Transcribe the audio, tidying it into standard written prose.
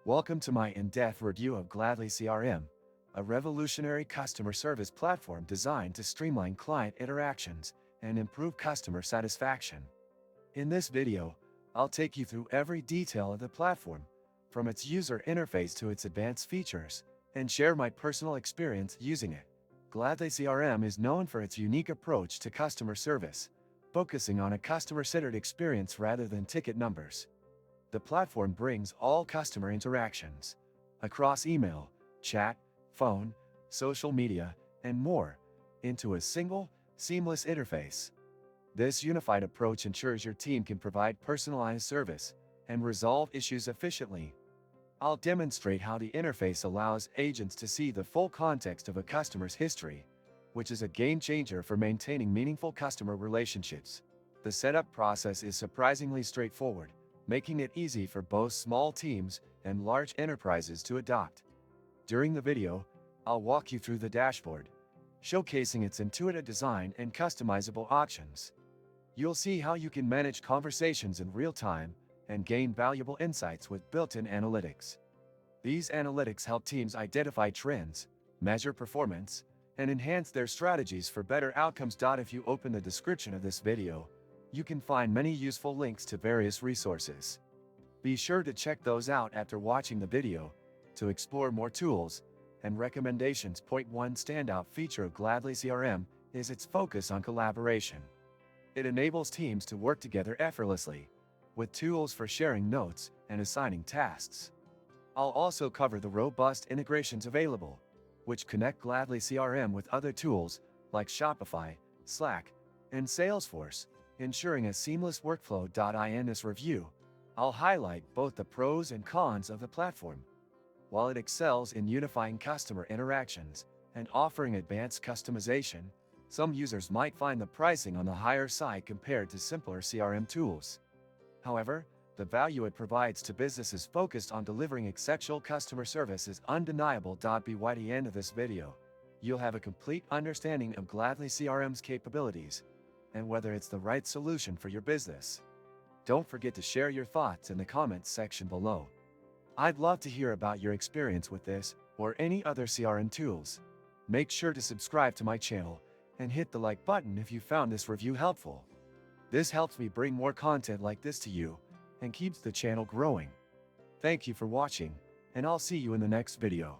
Welcome to my in-depth review of Gladly CRM, a revolutionary customer service platform designed to streamline client interactions and improve customer satisfaction. In this video, I'll take you through every detail of the platform, from its user interface to its advanced features, and share my personal experience using it. Gladly CRM is known for its unique approach to customer service, focusing on a customer-centered experience rather than ticket numbers. The platform brings all customer interactions across email, chat, phone, social media, and more into a single, seamless interface. This unified approach ensures your team can provide personalized service and resolve issues efficiently. I'll demonstrate how the interface allows agents to see the full context of a customer's history, which is a game changer for maintaining meaningful customer relationships. The setup process is surprisingly straightforward, making it easy for both small teams and large enterprises to adopt. During the video, I'll walk you through the dashboard, showcasing its intuitive design and customizable options. You'll see how you can manage conversations in real time and gain valuable insights with built-in analytics. These analytics help teams identify trends, measure performance, and enhance their strategies for better outcomes. If you open the description of this video, you can find many useful links to various resources. Be sure to check those out after watching the video to explore more tools and recommendations. Point 1 standout feature of Gladly CRM is its focus on collaboration. It enables teams to work together effortlessly, with tools for sharing notes and assigning tasks. I'll also cover the robust integrations available, which connect Gladly CRM with other tools like Shopify, Slack, and Salesforce, ensuring a seamless workflow. In this review, I'll highlight both the pros and cons of the platform. While it excels in unifying customer interactions and offering advanced customization, some users might find the pricing on the higher side compared to simpler CRM tools. However, the value it provides to businesses focused on delivering exceptional customer service is undeniable. By the end of this video, you'll have a complete understanding of Gladly CRM's capabilities and whether it's the right solution for your business. Don't forget to share your thoughts in the comments section below. I'd love to hear about your experience with this or any other CRM tools. Make sure to subscribe to my channel and hit the like button if you found this review helpful. This helps me bring more content like this to you and keeps the channel growing. Thank you for watching, and I'll see you in the next video.